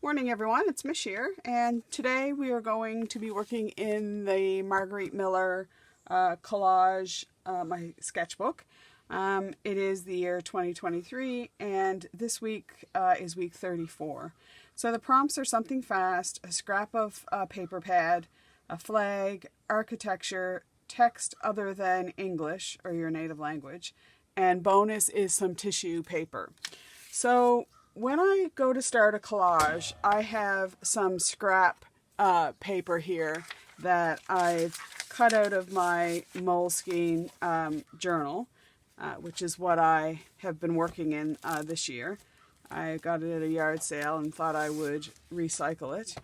Morning everyone, it's Mish here, and today we are going to be working in the Margarete Miller collage, my sketchbook. It is the year 2023 and this week is week 34. So the prompts are something fast, a scrap of paper pad, a flag, architecture, text other than English or your native language, and bonus is some tissue paper. So when I go to start a collage, I have some scrap paper here that I've cut out of my Moleskine journal, which is what I have been working in this year. I got it at a yard sale and thought I would recycle it.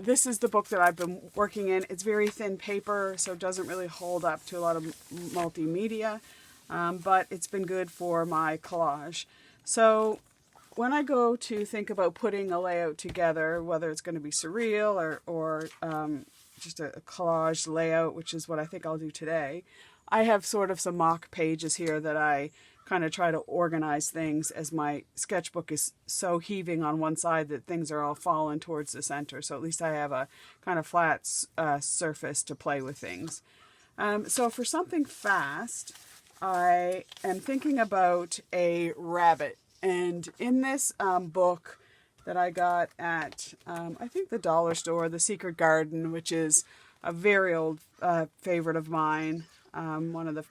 This is the book that I've been working in. It's very thin paper, so it doesn't really hold up to a lot of multimedia. But it's been good for my collage. So when I go to think about putting a layout together, whether it's going to be surreal or just a collage layout, which is what I think I'll do today, I have sort of some mock pages here that I kind of try to organize things, as my sketchbook is so heaving on one side that things are all falling towards the center. So at least I have a kind of flat surface to play with things. So for something fast, I am thinking about a rabbit, and in this book that I got at I think the dollar store, The Secret Garden, which is a very old favorite of mine, one of the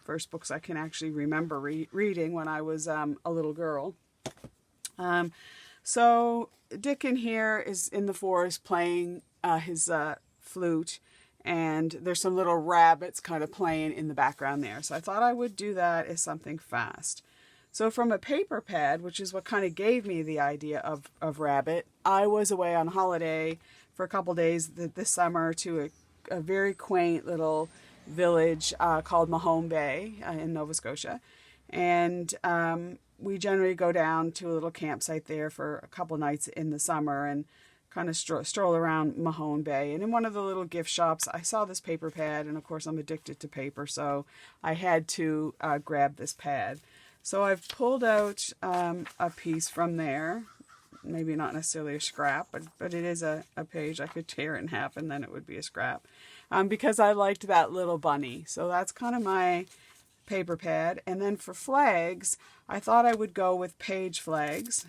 first books I can actually remember reading when I was a little girl. So Dick in here is in the forest playing his flute, and there's some little rabbits kind of playing in the background there. So I thought I would do that as something fast. So from a paper pad, which is what kind of gave me the idea of rabbit, I was away on holiday for a couple days this summer to a very quaint little village called Mahone Bay in Nova Scotia. And we generally go down to a little campsite there for a couple nights in the summer and kind of stroll around Mahone Bay. And in one of the little gift shops, I saw this paper pad, and of course I'm addicted to paper, so I had to grab this pad. So I've pulled out a piece from there, maybe not necessarily a scrap, but it is a page. I could tear it in half and then it would be a scrap, because I liked that little bunny. So that's kind of my paper pad. And then for flags, I thought I would go with page flags.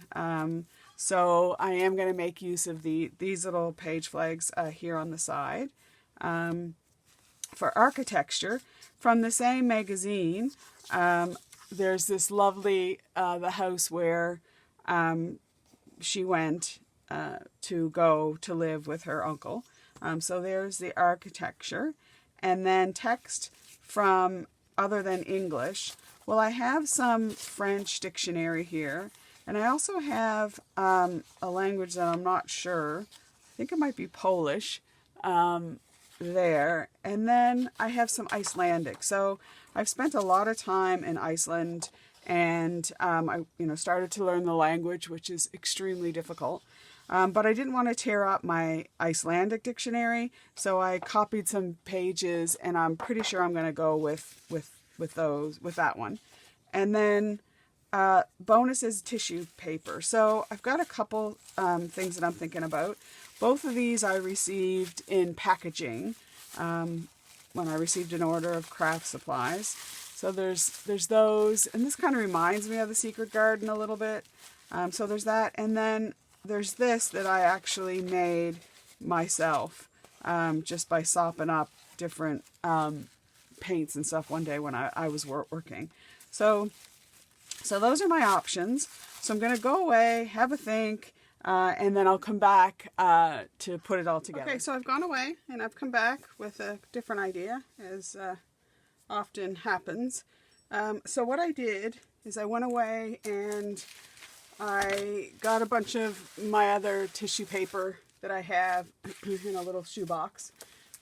So I am going to make use of these little page flags here on the side. For architecture, from the same magazine, there's this lovely, the house where she went to go to live with her uncle. So there's the architecture. And then text from other than English. Well, I have some French dictionary here. And I also have a language that I'm not sure. I think it might be Polish there. And then I have some Icelandic. So I've spent a lot of time in Iceland, and I started to learn the language, which is extremely difficult. But I didn't want to tear up my Icelandic dictionary, so I copied some pages, and I'm pretty sure I'm going to go with that one. And then bonus is tissue paper. So I've got a couple things that I'm thinking about. Both of these I received in packaging when I received an order of craft supplies. So there's those, and this kind of reminds me of The Secret Garden a little bit. So there's that, and then there's this that I actually made myself just by sopping up different paints and stuff one day when I was working. So those are my options. So I'm going to go away, have a think, and then I'll come back to put it all together. Okay, so I've gone away and I've come back with a different idea, as often happens. So what I did is I went away and I got a bunch of my other tissue paper that I have in a little shoebox.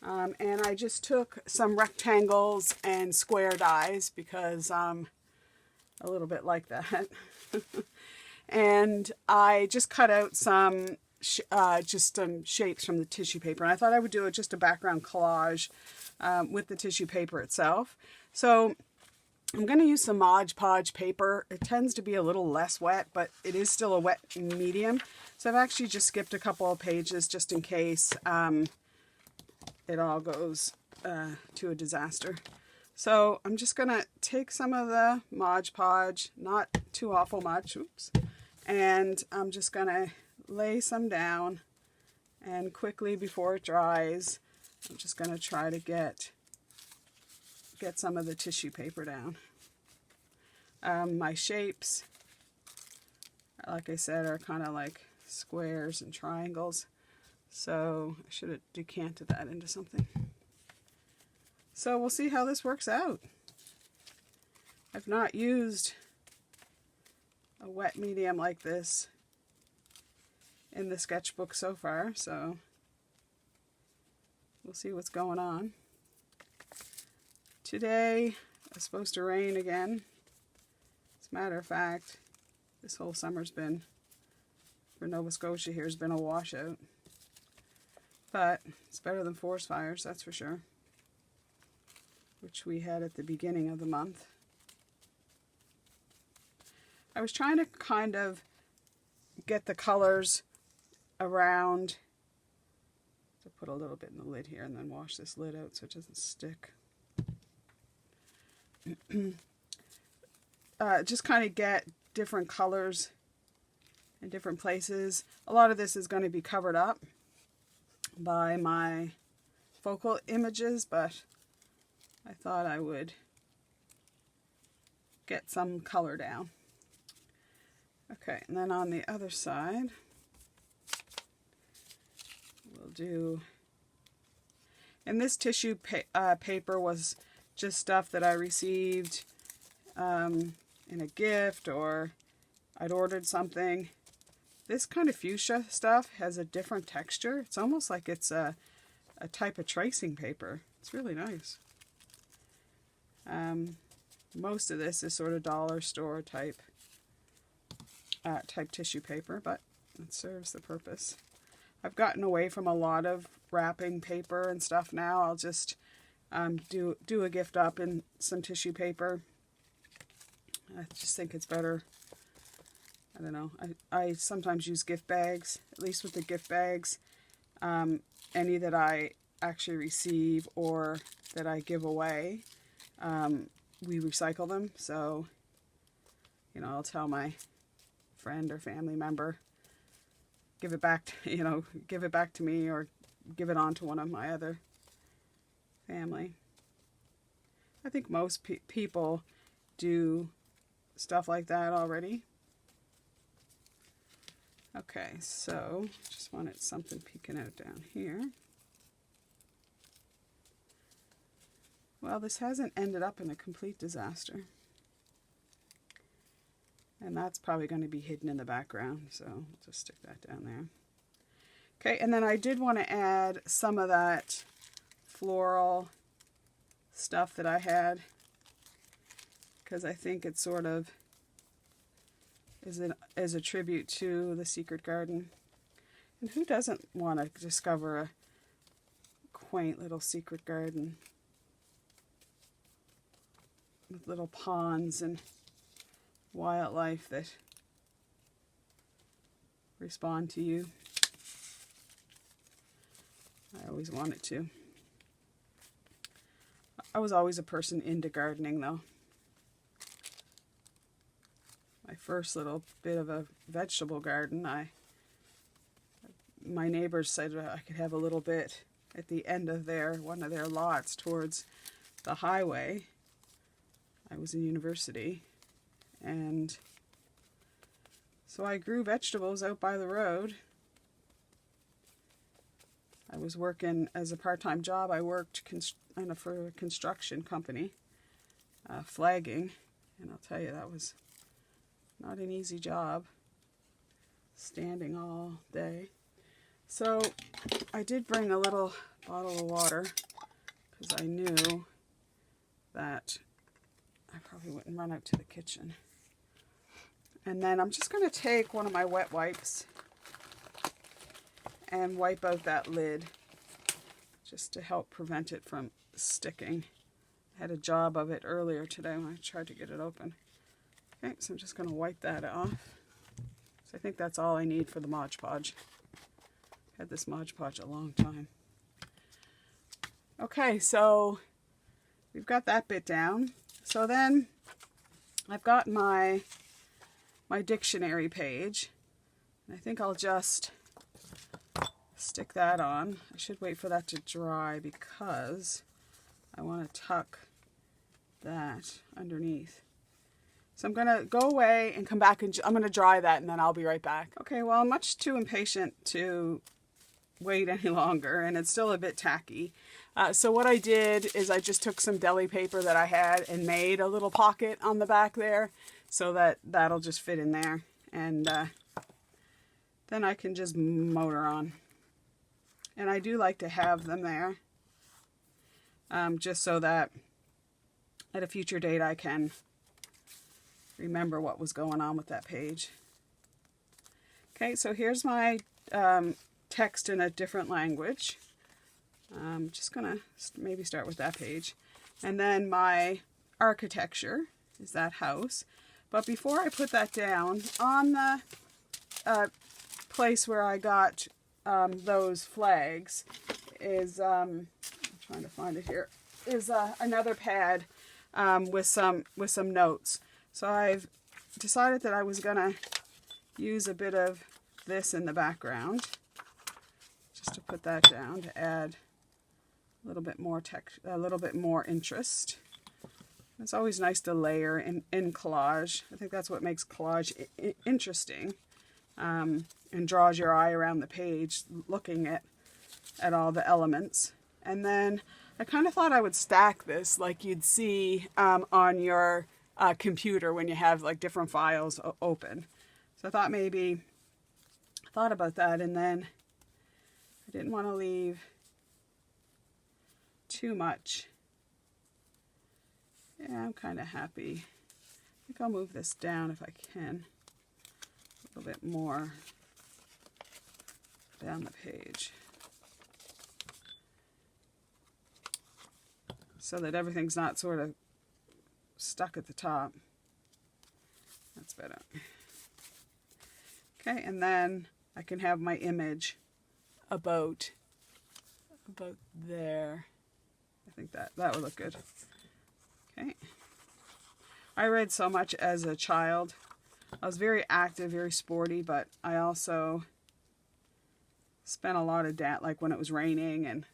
And I just took some rectangles and square dies because I'm a little bit like that. And I just cut out some shapes from the tissue paper. And I thought I would do just a background collage with the tissue paper itself. So I'm going to use some Mod Podge paper. It tends to be a little less wet, but it is still a wet medium. So I've actually just skipped a couple of pages just in case it all goes to a disaster. So I'm just going to take some of the Mod Podge, not too awful much, oops, and I'm just going to lay some down, and quickly before it dries, I'm just going to try to get some of the tissue paper down. My shapes, like I said, are kind of like squares and triangles, so I should have decanted that into something. So we'll see how this works out. I've not used a wet medium like this in the sketchbook so far, so we'll see what's going on. Today it's supposed to rain again. As a matter of fact, this whole summer's been, for Nova Scotia here, has been a washout. But it's better than forest fires, that's for sure, which we had at the beginning of the month. I was trying to kind of get the colors around, to put a little bit in the lid here and then wash this lid out so it doesn't stick. Just kind of get different colors in different places. A lot of this is going to be covered up by my focal images, but I thought I would get some color down. Okay, and then on the other side, we'll do, and this tissue paper was just stuff that I received in a gift, or I'd ordered something. This kind of fuchsia stuff has a different texture. It's almost like it's a type of tracing paper. It's really nice. Most of this is sort of dollar store type tissue paper, but it serves the purpose. I've gotten away from a lot of wrapping paper and stuff now. I'll just do a gift up in some tissue paper. I just think it's better. I don't know. I sometimes use gift bags, at least with the gift bags. Any that I actually receive or that I give away, we recycle them. So, you know, I'll tell my friend or family member, give it back to, give it back to me, or give it on to one of my other family. I think most people do stuff like that already. Okay, so just wanted something peeking out down here. Well, this hasn't ended up in a complete disaster. And that's probably going to be hidden in the background, so we'll just stick that down there. Okay, and then I did want to add some of that floral stuff that I had, because I think it sort of is a tribute to the secret garden. And who doesn't want to discover a quaint little secret garden with little ponds and wildlife that respond to you? I always wanted to. I was always a person into gardening, though. My first little bit of a vegetable garden, my neighbors said I could have a little bit at the end of one of their lots towards the highway. I was in university, and so I grew vegetables out by the road. I was working as a part-time job. I worked for a construction company, flagging, and I'll tell you, that was not an easy job, standing all day. So I did bring a little bottle of water because I knew that I probably wouldn't run out to the kitchen. And then I'm just going to take one of my wet wipes and wipe out that lid just to help prevent it from sticking I had a job of it earlier today when I tried to get it open. Okay, so I'm just going to wipe that off. So I think that's all I need for the Mod Podge. Had this Mod Podge a long time. Okay, so we've got that bit down. So then I've got my dictionary page. I think I'll just stick that on. I should wait for that to dry because I want to tuck that underneath. So I'm going to go away and come back and I'm going to dry that and then I'll be right back. Okay, well, I'm much too impatient to wait any longer and it's still a bit tacky. So what I did is I just took some deli paper that I had and made a little pocket on the back there so that that'll just fit in there. And then I can just motor on. And I do like to have them there just so that at a future date I can remember what was going on with that page. Okay, so here's my text in a different language. I'm just going to maybe start with that page. And then my architecture is that house. But before I put that down, on the place where I got those flags is, I'm trying to find it here, is another pad with some notes. So I've decided that I was going to use a bit of this in the background, just to put that down to add a little bit more text, a little bit more interest. It's always nice to layer in collage. I think that's what makes collage interesting and draws your eye around the page looking at all the elements. And then I kind of thought I would stack this like you'd see on your computer when you have like different files open. So I thought about that, and then I didn't want to leave too much. Yeah, I'm kind of happy. I think I'll move this down if I can. A little bit more down the page. So that everything's not sort of stuck at the top. That's better. Okay, and then I can have my image about there. I think that would look good. Okay. I read so much as a child. I was very active, very sporty, but I also spent a lot of like when it was raining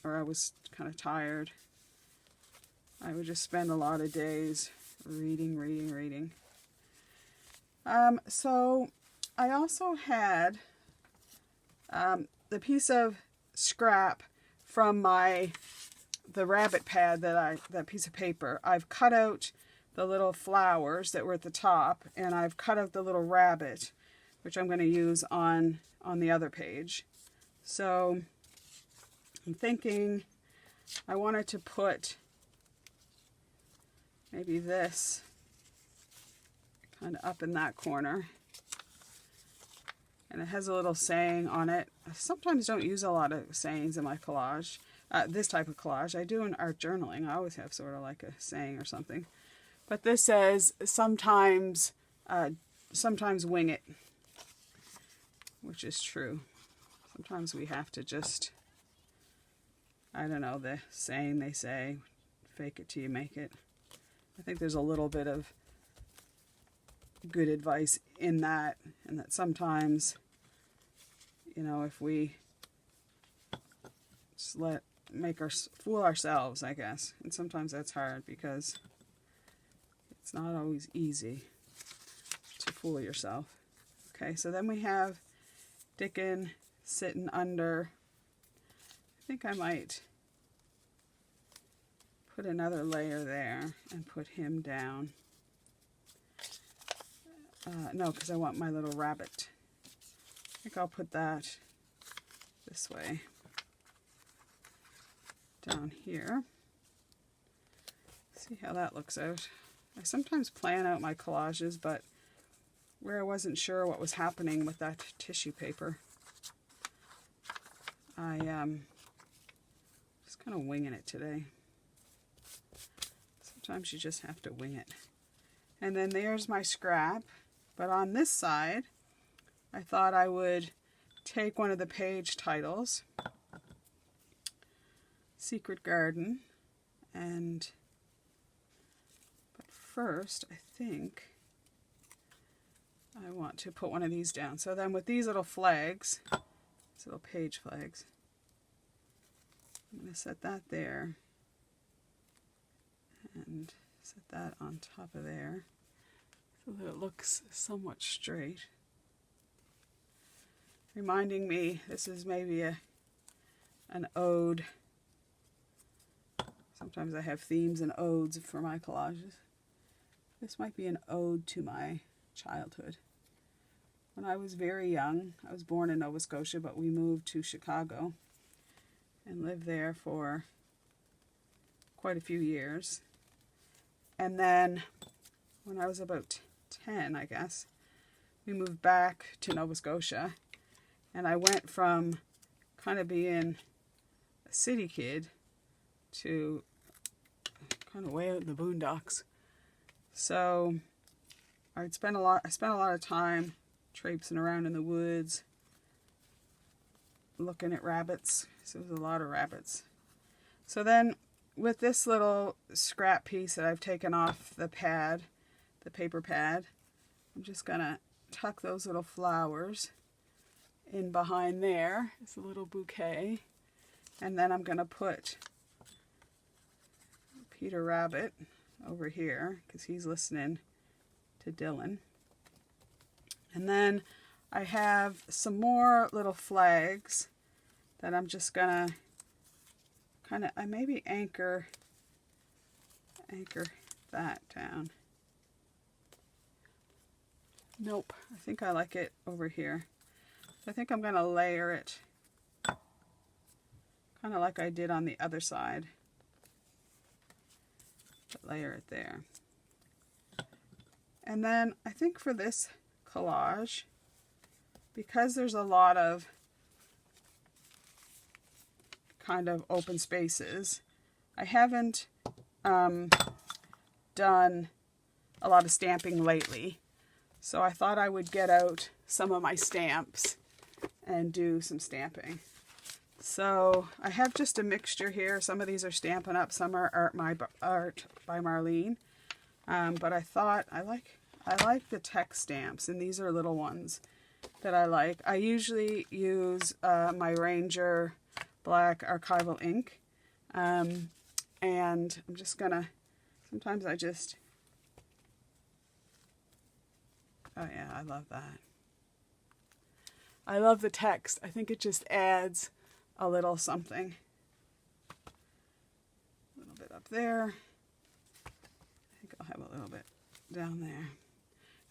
or I was kind of tired, I would just spend a lot of days reading. So I also had the piece of scrap from the rabbit pad that piece of paper. I've cut out the little flowers that were at the top, and I've cut out the little rabbit, which I'm going to use on the other page. So I'm thinking I wanted to put maybe this kind of up in that corner. And it has a little saying on it. I sometimes don't use a lot of sayings in my collage. This type of collage. I do in art journaling. I always have sort of like a saying or something. But this says, sometimes wing it. Which is true. Sometimes we have to just, I don't know, the saying they say, fake it till you make it. I think there's a little bit of good advice in that, and that sometimes, you know, if we just fool ourselves, I guess, and sometimes that's hard because it's not always easy to fool yourself. Okay, so then we have Dickon sitting under. I think I might put another layer there and put him down. No, because I want my little rabbit. I think I'll put that this way, down here. See how that looks out. I sometimes plan out my collages, but where I wasn't sure what was happening with that tissue paper, I just kind of winging it today. Sometimes you just have to wing it. And then there's my scrap. But on this side, I thought I would take one of the page titles, Secret Garden, but first I think I want to put one of these down. So then with these little flags, these little page flags, I'm going to set that there and set that on top of there so that it looks somewhat straight. Reminding me, this is maybe an ode. Sometimes I have themes and odes for my collages. This might be an ode to my childhood. When I was very young, I was born in Nova Scotia, but we moved to Chicago and lived there for quite a few years. And then when I was about 10, I guess, we moved back to Nova Scotia. And I went from kind of being a city kid to kind of way out in the boondocks. So I spent a lot of time traipsing around in the woods, looking at rabbits. So there was a lot of rabbits. So then with this little scrap piece that I've taken off the pad, the paper pad, I'm just gonna tuck those little flowers in behind there. It's a little bouquet. And then I'm gonna put Peter Rabbit over here because he's listening to Dylan. And then I have some more little flags that I'm just gonna I maybe anchor that down. Nope, I think I like it over here. I think I'm gonna layer it kind of like I did on the other side. Layer it there. And then I think for this collage, because there's a lot of kind of open spaces, I haven't done a lot of stamping lately. So I thought I would get out some of my stamps and do some stamping. So I have just a mixture here. Some of these are Stampin' Up, some are Art by Marlene. But I thought I like the text stamps, and these are little ones that I like. I usually use my Ranger black archival ink, and I'm just gonna. Sometimes I just. Oh yeah, I love that. I love the text. I think it just adds a little something. A little bit up there. I think I'll have a little bit down there.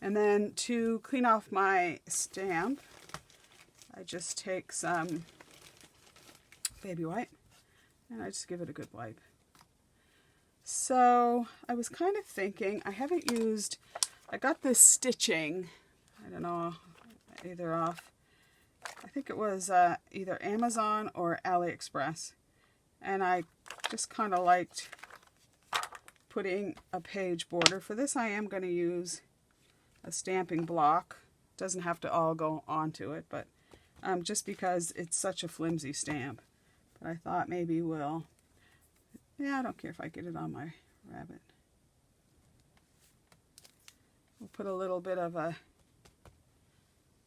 And then to clean off my stamp, I just take some baby white and I just give it a good wipe. So I was kind of thinking, I got this stitching, I don't know, either off, I think it was either Amazon or AliExpress. And I just kind of liked putting a page border. For this I am going to use a stamping block. It doesn't have to all go onto it, but just because it's such a flimsy stamp. But I thought maybe we'll, I don't care if I get it on my rabbit. We'll put a little bit of a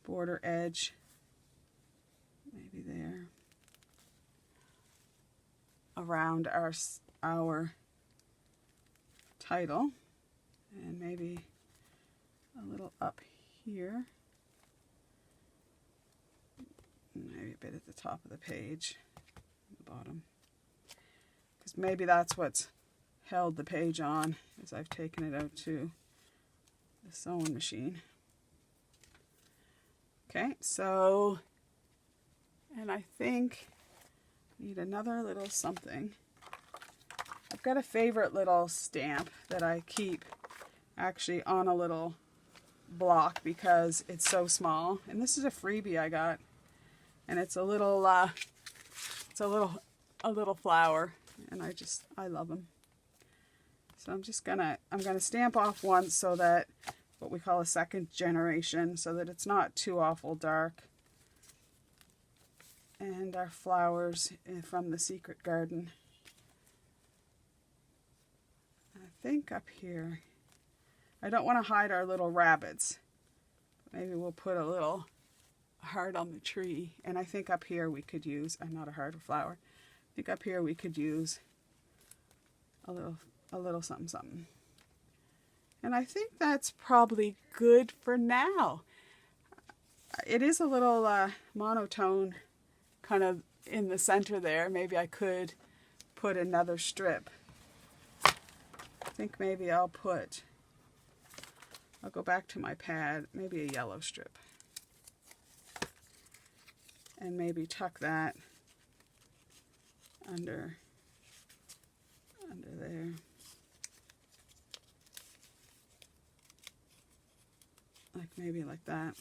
border edge, maybe there, around our title, and maybe a little up here, maybe a bit at the top of the page, the bottom, because maybe that's what's held the page on, as I've taken it out to the sewing machine. Okay, so, and I think I need another little something. I've got a favorite little stamp that I keep actually on a little block because it's so small. And this is a freebie I got. And it's a little flower. And I love them. So I'm gonna stamp off once so that what we call a second generation, so that it's not too awful dark. And our flowers from the secret garden. I think up here, I don't want to hide our little rabbits. Maybe we'll put a little heart on the tree. And I think up here we could use, not a heart, a flower. I think up here we could use a little something something. And I think that's probably good for now. It is a little monotone kind of in the center there. Maybe I could put another strip. I think maybe I'll go back to my pad, maybe a yellow strip. And maybe tuck that under there. Maybe like that.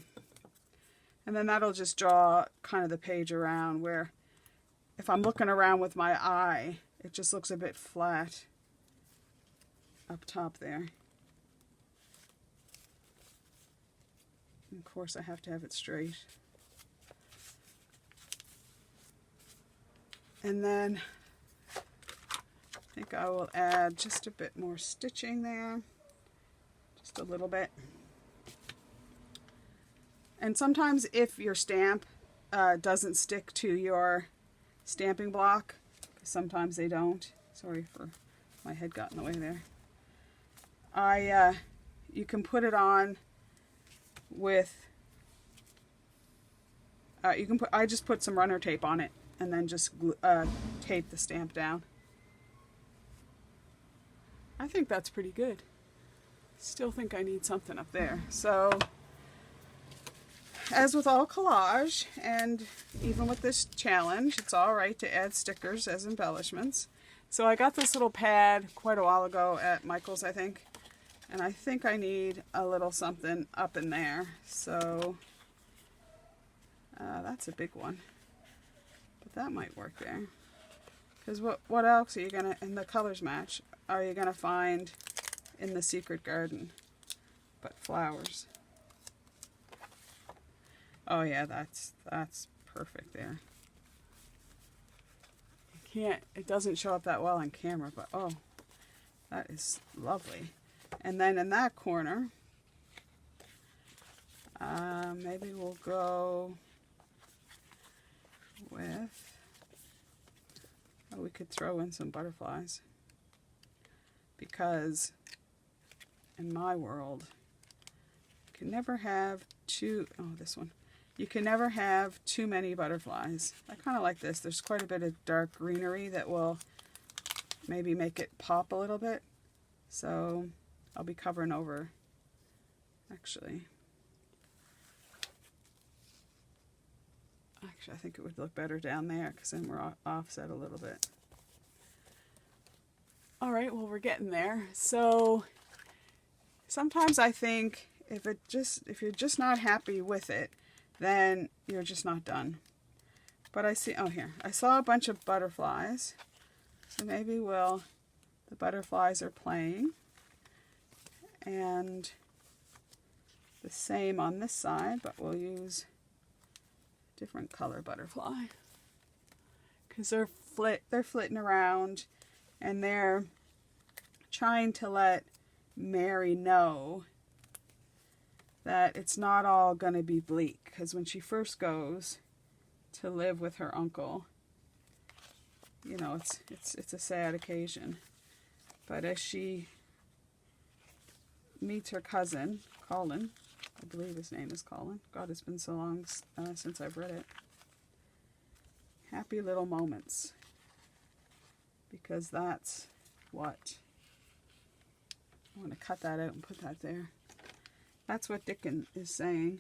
And then that'll just draw kind of the page around, where if I'm looking around with my eye, it just looks a bit flat up top there. And of course I have to have it straight. And then I think I will add just a bit more stitching there, just a little bit. And sometimes if your stamp doesn't stick to your stamping block, sometimes they don't. Sorry for my head got in the way there. You can put it on with, I just put some runner tape on it and then just tape the stamp down. I think that's pretty good. Still think I need something up there. So, as with all collage, and even with this challenge, it's all right to add stickers as embellishments. So I got this little pad quite a while ago at Michael's, I think. And I think I need a little something up in there. So that's a big one. But that might work there. Because what else are you going to, and the colors match, are you going to find in the secret garden but flowers? Oh yeah, that's perfect there. It doesn't show up that well on camera, but oh, that is lovely. And then in that corner, maybe we'll go with, we could throw in some butterflies, because in my world, you can never have this one. You can never have too many butterflies. I kind of like this. There's quite a bit of dark greenery that will maybe make it pop a little bit. So I'll be covering over, actually, I think it would look better down there, because then we're offset a little bit. All right, well, we're getting there. So sometimes I think if you're just not happy with it, then you're just not done. But I see, oh here, I saw a bunch of butterflies. So maybe the butterflies are playing. And the same on this side, but we'll use a different color butterfly. Because they're flitting around, and they're trying to let Mary know that it's not all going to be bleak. Because when she first goes to live with her uncle, you know, it's a sad occasion. But as she meets her cousin, Colin, I believe his name is Colin. God, it's been so long since I've read it. Happy little moments. Because that's what, I want to cut that out and put that there. That's what Dickens is saying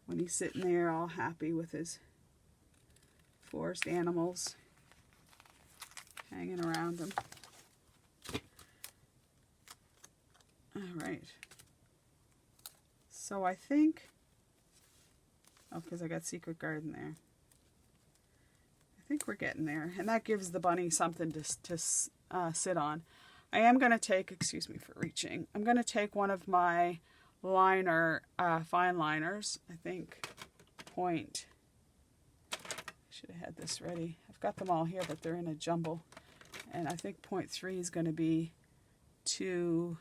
when he's sitting there all happy with his forest animals hanging around him. All right. So I think, oh, because I got Secret Garden there. I think we're getting there. And that gives the bunny something to sit on. I am going to take, excuse me for reaching, I'm going to take one of my liner, fine liners. I think point, I should have had this ready. I've got them all here, but they're in a jumble. And I think 0.3 is going to be too,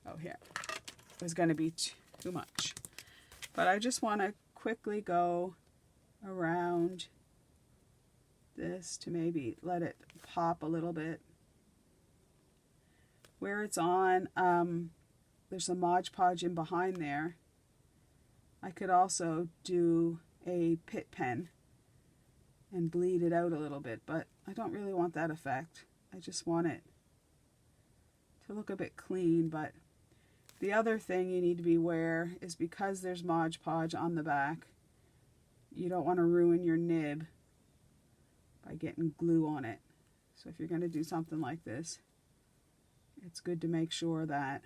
oh here, it was going to be too much. But I just want to quickly go around this to maybe let it pop a little bit. Where it's on, there's some Mod Podge in behind there. I could also do a pit pen and bleed it out a little bit, but I don't really want that effect. I just want it to look a bit clean. But the other thing you need to be aware is because there's Mod Podge on the back, you don't want to ruin your nib by getting glue on it. So if you're going to do something like this, it's good to make sure that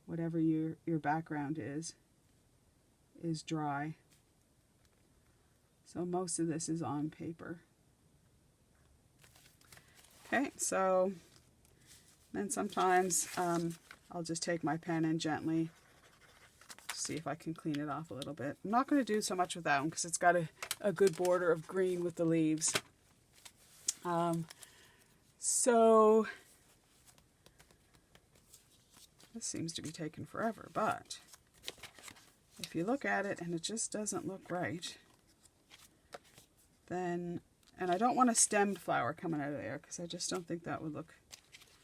whatever your background is dry. So most of this is on paper. Okay, so then sometimes I'll just take my pen and gently see if I can clean it off a little bit. I'm not going to do so much with that one because it's got a good border of green with the leaves. So this seems to be taking forever, but if you look at it and it just doesn't look right, then, and I don't want a stemmed flower coming out of there because I just don't think that would look,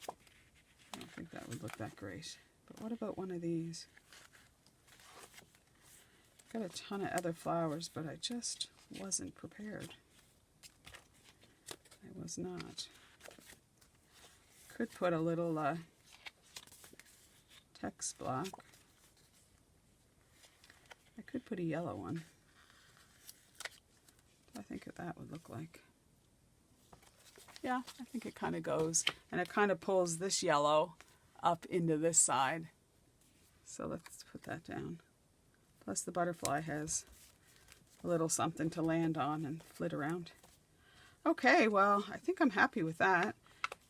I don't think that would look that great. But what about one of these? Got a ton of other flowers, but I just wasn't prepared. I was not. Could put a little text block. I could put a yellow one. I think that would look like. Yeah, I think it kind of goes, and it kind of pulls this yellow up into this side. So let's put that down. Plus the butterfly has a little something to land on and flit around. Okay, well, I think I'm happy with that.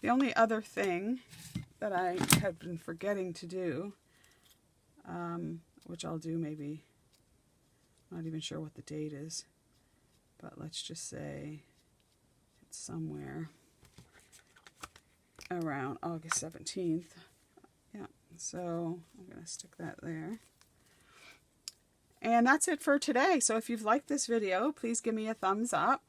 The only other thing that I have been forgetting to do, which I'll do maybe, not even sure what the date is, but let's just say it's somewhere around August 17th. Yeah, so I'm going to stick that there. And that's it for today. So if you've liked this video, please give me a thumbs up.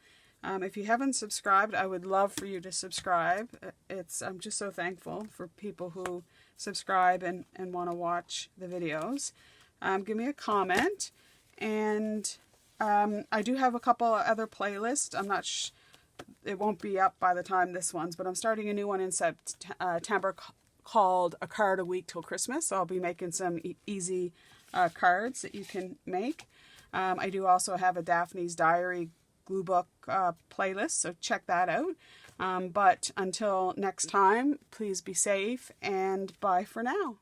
If you haven't subscribed, I would love for you to subscribe. I'm just so thankful for people who subscribe and want to watch the videos. Give me a comment. And I do have a couple of other playlists. I'm not it won't be up by the time this one's, but I'm starting a new one in September called A Card a Week Till Christmas. So I'll be making some easy cards that you can make. I do also have a Daphne's Diary glue book playlist, so check that out. But until next time, please be safe and bye for now.